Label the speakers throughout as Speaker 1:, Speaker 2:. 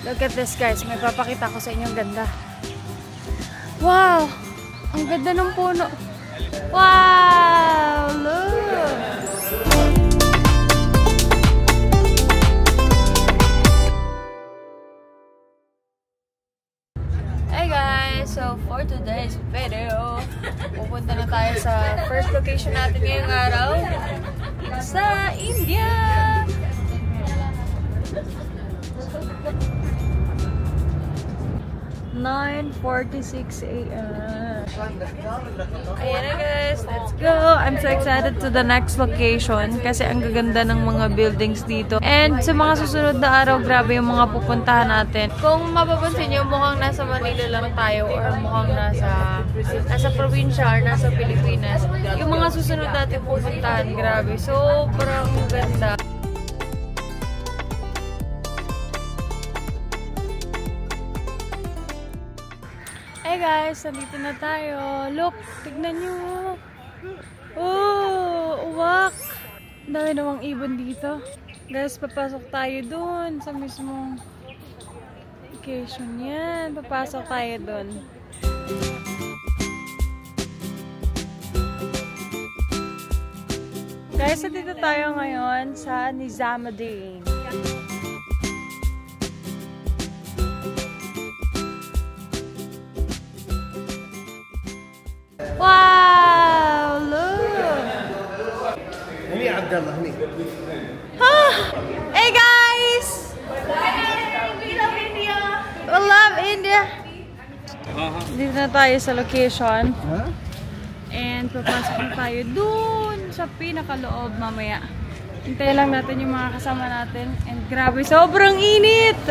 Speaker 1: Look at this guys, may papakita ko sa inyo ang ganda. Wow! Ang ganda ng puno. Wow! Look! Hey guys! So for today's video, pupunta na tayo sa first location natin ngayong araw. Sa India! 9:46 AM. Ayan na guys, let's go! I'm so excited to the next location kasi ang gaganda ng mga buildings dito. And sa mga susunod na araw, grabe yung mga pupuntahan natin. Kung mapapansin nyo, mukhang nasa Manila lang tayo or mukhang nasa probinsya or nasa Pilipinas. Yung mga susunod natin pupuntahan, grabe. Sobrang ganda. Hey guys, nandito na tayo. Look, tignan nyo. Oh, uwak. Ang dami namang ibon dito. Guys, papasok tayo dun sa mismong location yan. Papasok tayo dun. Guys, nandito tayo ngayon sa Nizamuddin. Wow! Look!
Speaker 2: هني عبد الله هني.
Speaker 1: Hey guys! We love India! We love India! Dito na tayo sa location. And papasok na tayo dun sa pinakaloob mamaya. Hintayin lang natin yung mga kasama natin. And grabe, sobrang init!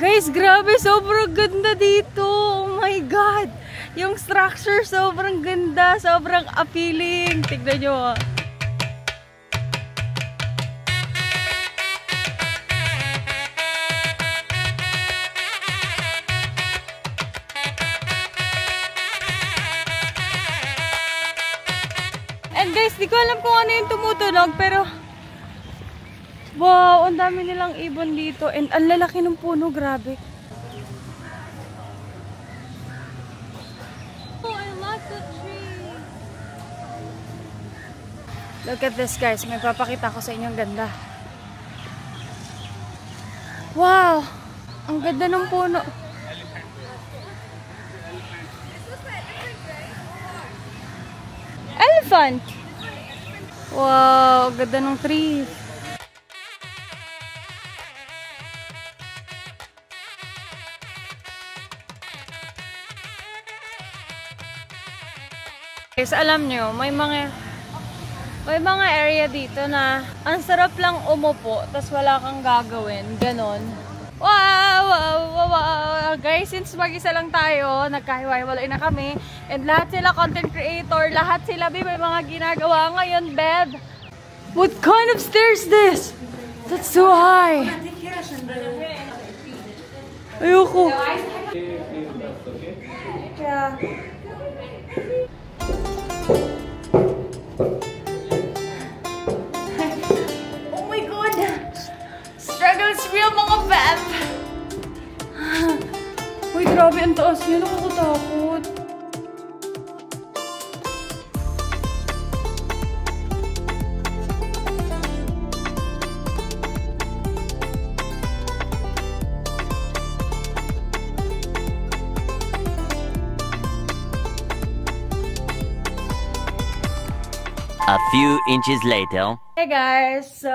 Speaker 1: Guys, grabe, sobrang ganda dito! Oh my God! Yung structure sobrang ganda, sobrang appealing. Tignan nyo ah. And guys, di ko alam kung ano yung tumutunog, pero wow, ang dami nilang ibon dito. And ang lalaki ng puno, grabe. Look at this guys, may papakita ko sa inyo ang ganda. Wow! Ang ganda ng puno. Elephant! Wow! Ang ganda ng tree. Guys, alam nyo, may mga area dito na ang sarap lang umupo, tas wala kang gagawin, ganon. Wow, wow, wow, wow. Guys, since mag-isa lang tayo, nagkahiwa-hiwalay na kami, and lahat sila content creator, lahat sila may mga ginagawa ngayon, Beb. What kind of stairs this? That's so high. Ayoko. Yeah. Struggles real mga Beb! Uy, grabe ang taas niya. Nakakatakot.
Speaker 3: A few inches later.
Speaker 1: Hey guys! So,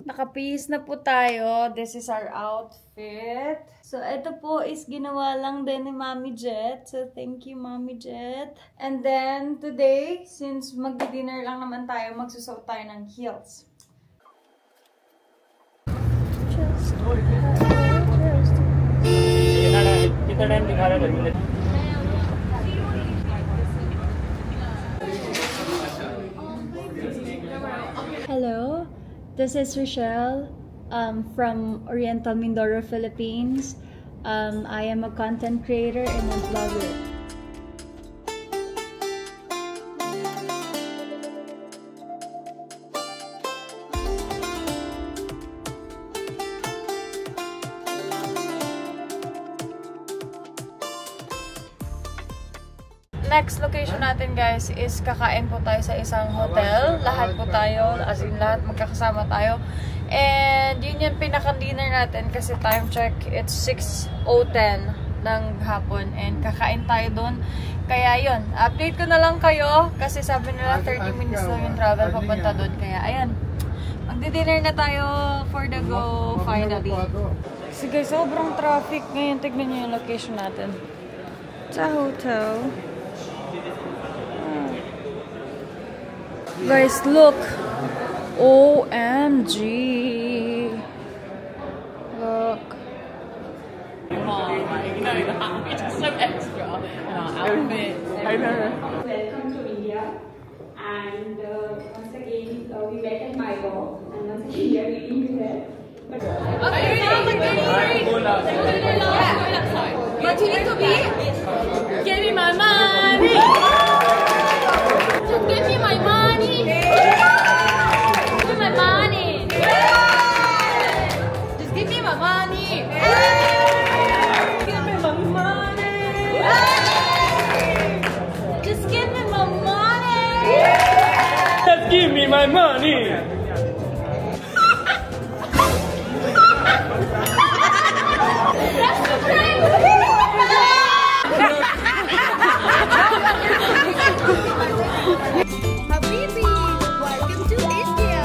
Speaker 1: nakapihis na po tayo. This is our outfit. So, ito po is ginawa lang din ni Mommy Jet. So, thank you, Mommy Jet. And then, today, since mag-dinner lang naman tayo, magsusuot tayo ng heels. Hello, this is Rochelle from Oriental Mindoro, Philippines. I am a content creator and a vlogger. next location natin guys is kakain po tayo sa isang hotel. Lahat po tayo, as in lahat magkakasama tayo. And yun yung pinaka-dinner natin kasi time check, it's 6:10 ng hapon. And kakain tayo doon. Kaya yun, update ko na lang kayo kasi sabi nila 30 minutes lang yung travel papunta doon. Kaya ayan, magdi-dinner na tayo for the go finally. So guys, sobrang traffic ngayon. Tignan nyo yung location natin. Sa hotel. Guys, look. OMG. Look.
Speaker 4: Oh my god, it's so extra. Outfit. I know.
Speaker 5: Welcome to India, and once again we met at Milo, and once again we are meeting you here. But
Speaker 1: But you need to be. Give me my money. Just give me my money. Give me my money. Just give me my money. Give me my money. Just give me my money.
Speaker 4: Just give me my money.
Speaker 1: Habibi, welcome to India.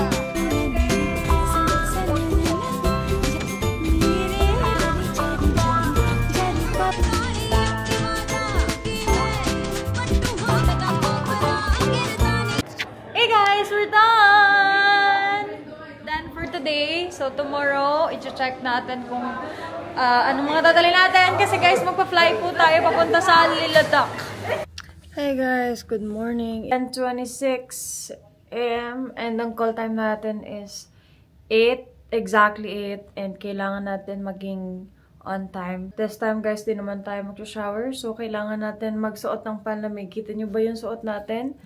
Speaker 1: Hey guys, we're done! Done for today. So tomorrow, i-check natin kung anong mga dadali natin. Kasi guys, magpa-fly po tayo papunta sa Leh-Ladakh. Hey guys, good morning. 10:26 AM and ang call time natin is 8, exactly 8, and kailangan natin maging on time. This time guys, di naman tayo mag-shower, so kailangan natin magsuot ng panlamig. Kita nyo ba yung suot natin?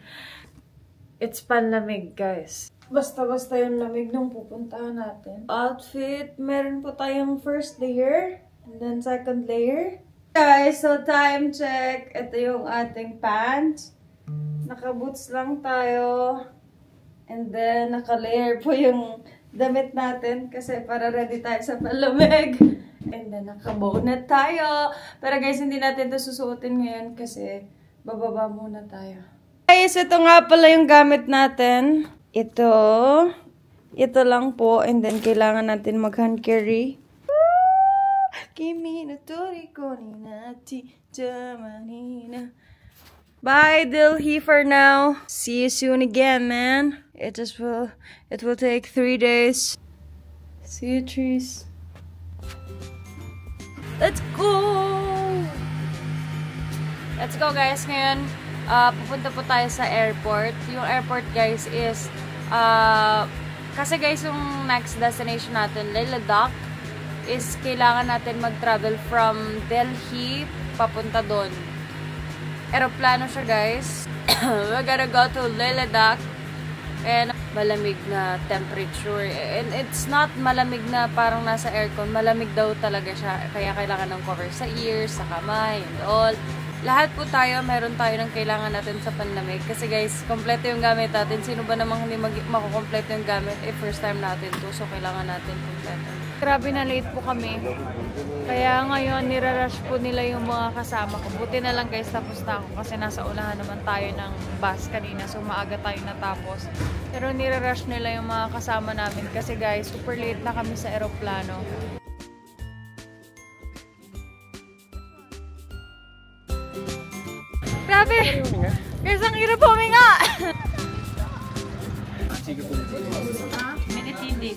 Speaker 1: It's panlamig guys. Basta-basta yung lamig nung pupuntahan natin. Outfit, meron po tayong first layer and then second layer. Guys, so time check. Ito yung ating pants. Naka-boots lang tayo. And then, naka-layer po yung damit natin kasi para ready tayo sa palamig. And then, naka-bonnet tayo. Pero guys, hindi natin ito susuotin ngayon kasi bababa muna tayo. Guys, ito nga pala yung gamit natin. Ito lang po. And then, kailangan natin mag-hand carry. Bye, Delhi, for now. See you soon again, man. It will take 3 days. See you, trees. Let's go! Let's go, guys. Ngayon, pupunta po tayo sa airport. Yung airport, guys, is kasi guys, yung next destination natin, Leh-Ladakh, is kailangan natin mag-travel from Delhi papunta doon. Aeroplano siya guys. We're gonna go to Leh-Ladakh and malamig na temperature. And it's not malamig na parang nasa aircon. Malamig daw talaga siya. Kaya kailangan ng cover sa ears, sa kamay, and all. Lahat po tayo, meron tayo ng kailangan natin sa panlamig. Kasi guys, kompleto yung gamit natin. Sino ba namang hindi makukompleto yung gamit? First time natin to. So, kailangan natin kompleto. Grabe na late po kami. Kaya ngayon, nirarush po nila yung mga kasama ko. Buti na lang guys, tapos na ako. Kasi nasa unahan naman tayo ng bus kanina. So, maaga tayo natapos. Pero nirarush nila yung mga kasama namin. Kasi guys, super late na kami sa aeroplano. Grabe! Guys, ang hirap huminga! Minute hindi.